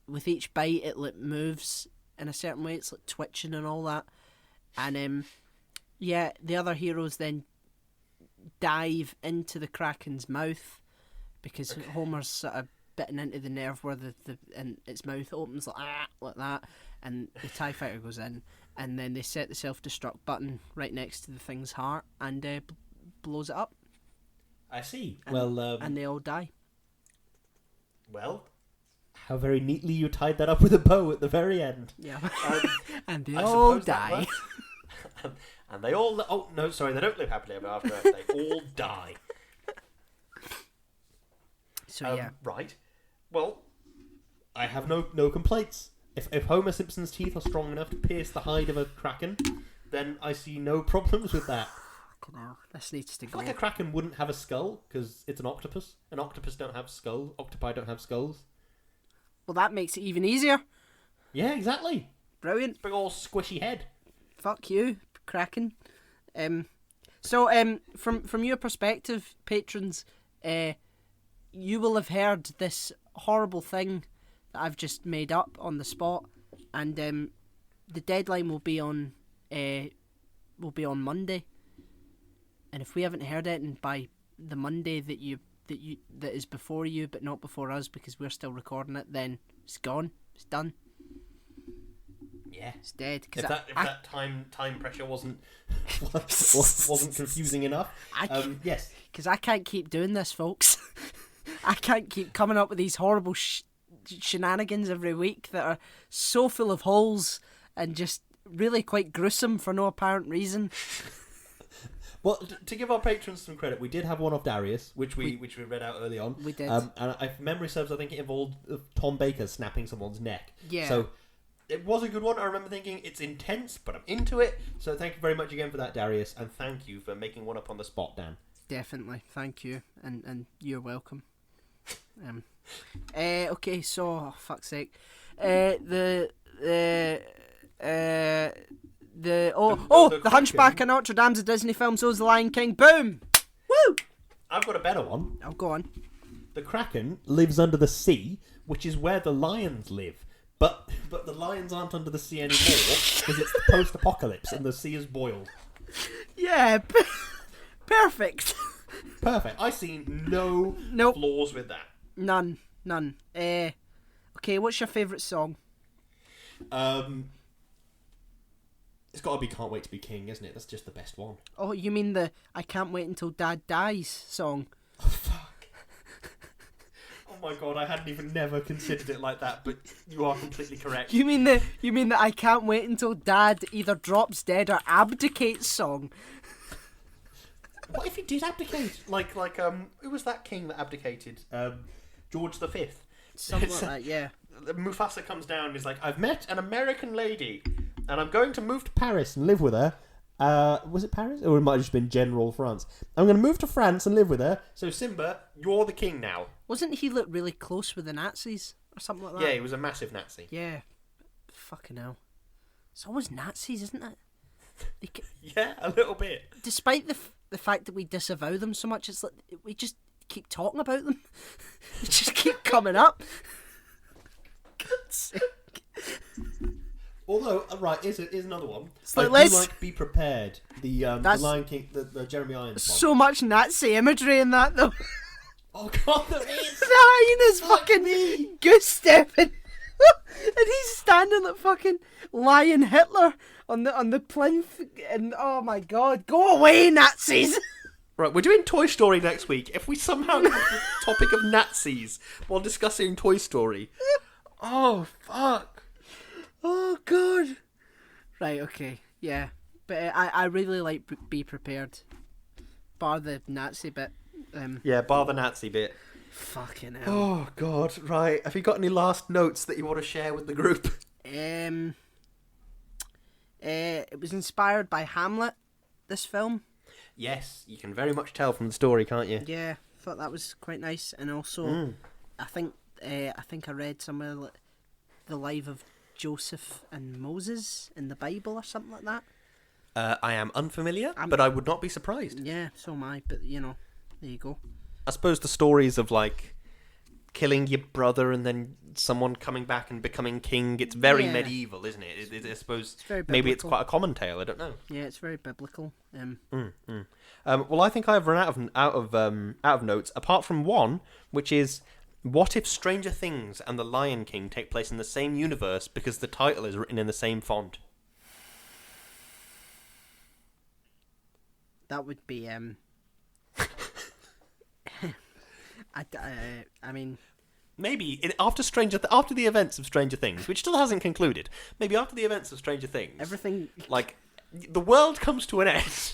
with each bite it moves in a certain way. It's like twitching and all that, and the other heroes then dive into the Kraken's mouth, because Homer's sort of bitten into the nerve where and its mouth opens like that, and the TIE fighter goes in, and then they set the self-destruct button right next to the thing's heart and blows it up. I see. And they all die. Well, how very neatly you tied that up with a bow at the very end. Yeah. And they all die. And they all... Oh, no, sorry, they don't live happily ever after. They all die. So, yeah. Right. Well, I have no complaints. If Homer Simpson's teeth are strong enough to pierce the hide of a Kraken, then I see no problems with that. This needs to go. Like a Kraken wouldn't have a skull, because it's an octopus. An octopus don't have skulls. Octopi don't have skulls. Well, that makes it even easier. Yeah, exactly. Brilliant. Big old squishy head. Fuck you, Kraken. So, from your perspective, patrons, you will have heard this horrible thing that I've just made up on the spot, and the deadline will be on Monday. And if we haven't heard it by the Monday that is before you but not before us, because we're still recording it, then it's gone. It's done. Yeah, it's dead. If that time pressure wasn't confusing enough, yes. Because I can't keep doing this, folks. I can't keep coming up with these horrible shenanigans every week that are so full of holes and just really quite gruesome for no apparent reason. Well, to give our patrons some credit, we did have one off Darius, which we read out early on. We did. And if memory serves, I think it involved Tom Baker snapping someone's neck. Yeah. So it was a good one. I remember thinking, it's intense, but I'm into it. So thank you very much again for that, Darius. And thank you for making one up on the spot, Dan. Definitely. Thank you. And you're welcome. Okay, so, fuck's sake. The Hunchback of Notre Dame's a Disney film, so's The Lion King. Boom! Woo! I've got a better one. Oh, go on. The Kraken lives under the sea, which is where the lions live. But the lions aren't under the sea anymore, because it's the post-apocalypse and the sea is boiled. Yeah, perfect. Perfect. I see no flaws with that. None. Okay, what's your favourite song? It's got to be Can't Wait to Be King, isn't it? That's just the best one. Oh, you mean the I Can't Wait Until Dad Dies song? Oh, fuck. Oh my god, I hadn't even never considered it like that, but you are completely correct. You mean the I Can't Wait Until Dad either drops dead or abdicates song? What if he did abdicate? Like who was that king that abdicated? George V. Something like that, yeah. Mufasa comes down and is like, I've met an American lady, and I'm going to move to Paris and live with her. Was it Paris? Or it might have just been general France. I'm going to move to France and live with her. So Simba, you're the king now. Wasn't he really close with the Nazis or something like that? Yeah, he was a massive Nazi. Yeah. Fucking hell. It's always Nazis, isn't it? Yeah, a little bit. Despite the fact that we disavow them so much, it's like we just keep talking about them. They just keep coming up. God's sake. Although, right, here's another one. So I do like Be Prepared, the Lion King, the Jeremy Irons one. So much Nazi imagery in that, though. Oh, God, there is! The hyena's fucking goose stepping. And he's standing like fucking Lion Hitler on the plinth. And, oh, my God. Go away, Nazis! Right, we're doing Toy Story next week. If we somehow have the topic of Nazis while discussing Toy Story... Oh, fuck. Oh, God. Right, okay. Yeah. But I really like Be Prepared. Bar the Nazi bit. Yeah, bar the Nazi bit. Fucking hell. Oh, God. Right. Have you got any last notes that you want to share with the group? It was inspired by Hamlet, this film. Yes, you can very much tell from the story, can't you? Yeah, thought that was quite nice. And also, I think I read somewhere that the life of Joseph and Moses in the Bible or something like that. I am unfamiliar, but I would not be surprised. Yeah, so am I. But, there you go. I suppose the stories of, killing your brother and then someone coming back and becoming king, it's very medieval, isn't it? I suppose maybe it's quite a common tale, I don't know. Yeah, it's very biblical. Well, I think I've run out of notes, apart from one, which is... What if Stranger Things and The Lion King take place in the same universe because the title is written in the same font? That would be I mean, maybe after the events of Stranger Things, which still hasn't concluded. Maybe after the events of Stranger Things, everything the world comes to an end,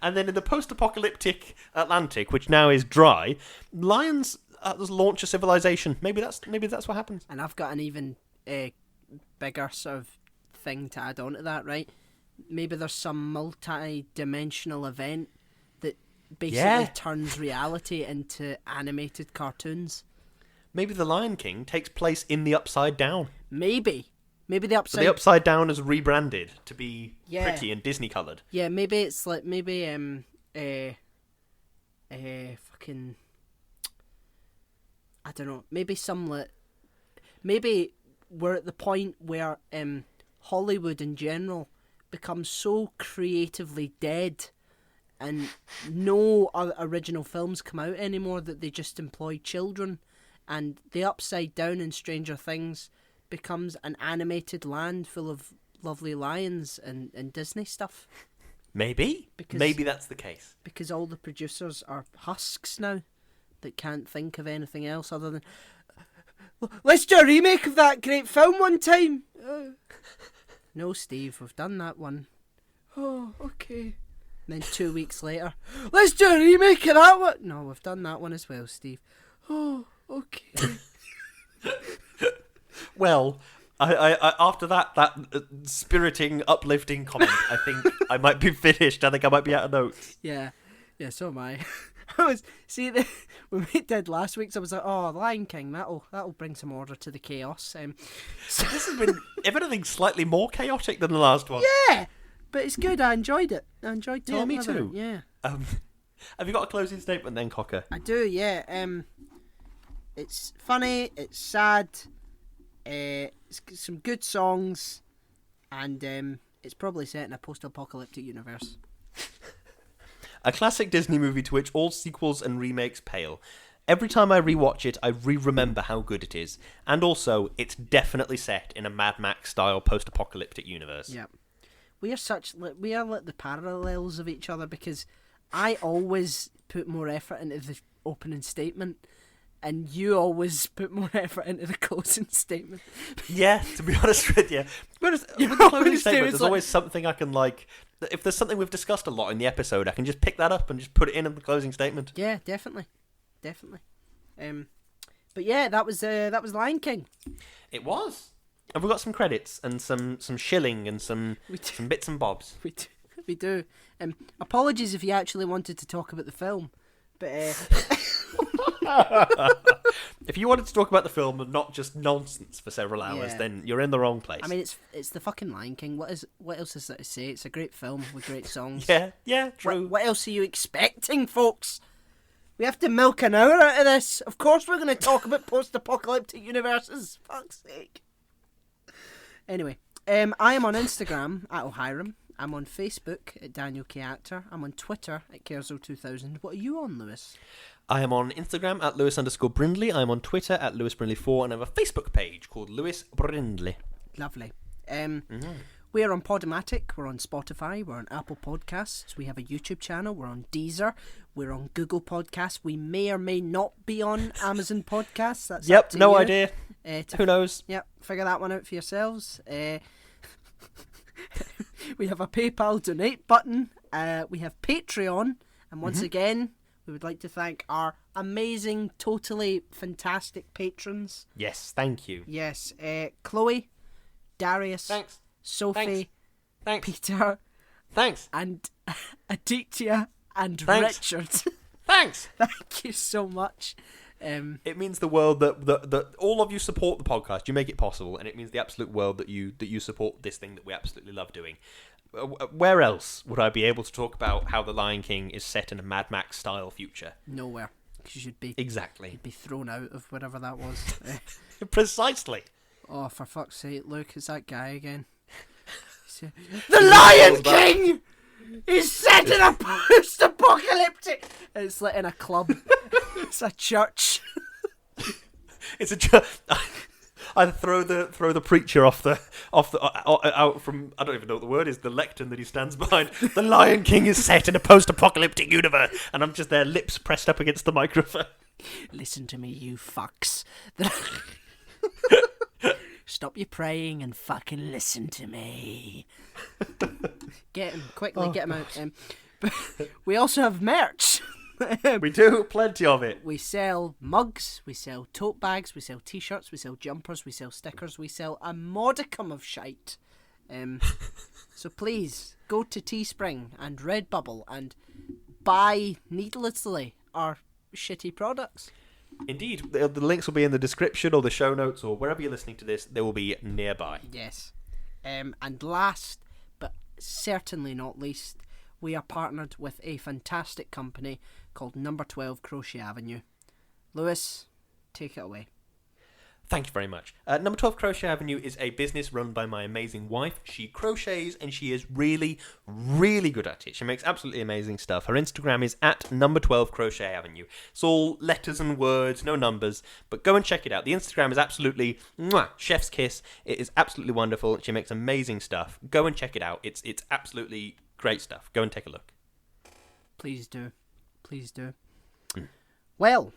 and then in the post-apocalyptic Atlantic, which now is dry, lions launch a civilization. Maybe that's what happens. And I've got an even bigger sort of thing to add on to that, right? Maybe there's some multi-dimensional event that basically turns reality into animated cartoons. Maybe The Lion King takes place in the Upside Down. Maybe the Upside... So the Upside Down is rebranded to be pretty and Disney coloured. Yeah, maybe it's like fucking... I don't know. Maybe we're at the point where Hollywood in general becomes so creatively dead, and no original films come out anymore, that they just employ children, and the Upside Down in Stranger Things becomes an animated land full of lovely lions and Disney stuff. Maybe that's the case. Because all the producers are husks now that can't think of anything else other than, let's do a remake of that great film one time. No, Steve, we've done that one. Oh, okay. And then 2 weeks later, let's do a remake of that one. No, we've done that one as well, Steve. Oh, okay. Well, I after that spiriting, uplifting comment, I think I might be finished. I think I might be out of notes. Yeah, so am I. When we did last week's, I was like, oh, Lion King, that'll bring some order to the chaos. So this has been, if anything, slightly more chaotic than the last one. Yeah, but it's good. I enjoyed it. I enjoyed talking me about too. it. Yeah. Have you got a closing statement then, Cocker? I do. Yeah. It's funny. It's sad. It's some good songs, and it's probably set in a post-apocalyptic universe. A classic Disney movie to which all sequels and remakes pale. Every time I rewatch it, I remember how good it is. And also, it's definitely set in a Mad Max-style post-apocalyptic universe. Yeah. We are like the parallels of each other, because I always put more effort into the opening statement, and you always put more effort into the closing statement. Yeah, to be honest with you. With the closing statement, there's always something I can, like... If there's something we've discussed a lot in the episode, I can just pick that up and just put it in the closing statement. Yeah, definitely. But yeah, that was Lion King. It was. And we've got some credits and some shilling and some bits and bobs. We do. Apologies if you actually wanted to talk about the film, but if you wanted to talk about the film and not just nonsense for several hours, then you're in the wrong place. I mean, it's the fucking Lion King. What else is there to say? It's a great film with great songs. Yeah, true. What else are you expecting, folks? We have to milk an hour out of this. Of course we're going to talk about post-apocalyptic universes. Fuck's sake. Anyway, I am on Instagram at O'Hiram. I'm on Facebook at Daniel K. Actor. I'm on Twitter at Kerzo2000. What are you on, Lewis? I am on Instagram at Lewis_Brindley. I'm on Twitter at LewisBrindley4, and I have a Facebook page called Lewis Brindley. Lovely. We're on Podomatic, we're on Spotify, we're on Apple Podcasts, we have a YouTube channel, we're on Deezer, we're on Google Podcasts, we may or may not be on Amazon Podcasts. That's up to no you. idea. Who knows? Yep, figure that one out for yourselves. We have a PayPal donate button, we have Patreon, and once again, we would like to thank our amazing, totally fantastic patrons. Yes, thank you. Yes, Chloe, Darius, thanks. Sophie, Thanks. Peter, thanks, and Aditya and thanks. Richard. Thanks. Thank you so much. It means the world that all of you support the podcast. You make it possible, and it means the absolute world that you support this thing that we absolutely love doing. Where else would I be able to talk about how the Lion King is set in a Mad Max style future? Nowhere, because you'd be exactly thrown out of whatever that was. Precisely. Oh, for fuck's sake, Luke, it's that guy again. The Lion King is set in a post-apocalyptic. It's like in a club. It's a church. It's a church. I throw the preacher out from, I don't even know what the word is, the lectern that he stands behind. The Lion King is set in a post-apocalyptic universe, and I'm just there, lips pressed up against the microphone. Listen to me, you fucks. Stop your praying and fucking listen to me. Get him, quickly, get him out. But we also have merch. We do, plenty of it. We sell mugs, we sell tote bags, we sell t-shirts, we sell jumpers, we sell stickers, we sell a modicum of shite. So please, go to Teespring and Redbubble and buy needlessly our shitty products. Indeed, the links will be in the description or the show notes or wherever you're listening to this. They will be nearby. Yes. And last, but certainly not least, we are partnered with a fantastic company called Number 12 Crochet Avenue. Lewis, take it away. Thank you very much. Number 12 Crochet Avenue is a business run by my amazing wife. She crochets and she is really, really good at it. She makes absolutely amazing stuff. Her Instagram is at Number 12 Crochet Avenue. It's all letters and words, no numbers, but go and check it out. The Instagram is absolutely chef's kiss. It is absolutely wonderful. She makes amazing stuff. Go and check it out. It's absolutely great stuff. Go and take a look. Please do. Please do. Well,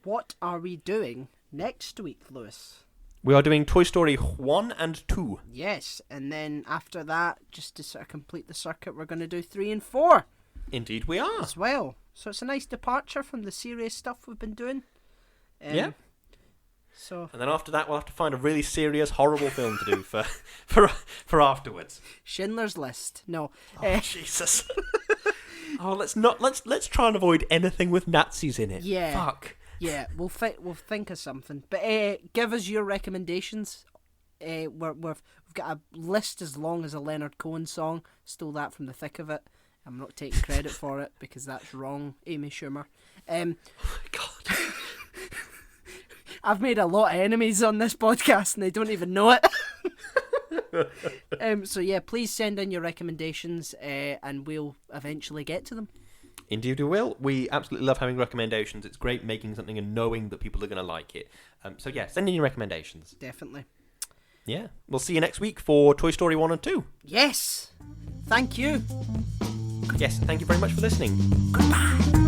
what are we doing next week, Lewis? We are doing Toy Story 1 and 2. Yes, and then after that, just to sort of complete the circuit, we're going to do 3 and 4. Indeed we are. As well. So it's a nice departure from the serious stuff we've been doing. Yeah. So. And then after that, we'll have to find a really serious, horrible film to do for afterwards. Schindler's List. No. Oh, Jesus. Oh, let's try and avoid anything with Nazis in it. Yeah. Fuck. Yeah, we'll think of something. But give us your recommendations. We've got a list as long as a Leonard Cohen song. Stole that from the thick of it. I'm not taking credit for it because that's wrong, Amy Schumer. Oh my God. I've made a lot of enemies on this podcast and they don't even know it. So yeah, please send in your recommendations and we'll eventually get to them. Indeed we will. We absolutely love having recommendations. It's great making something and knowing that people are going to like it. So yeah, send in your recommendations. Definitely. Yeah. We'll see you next week for Toy Story 1 and 2. Yes. Thank you. Yes, thank you very much for listening. Goodbye.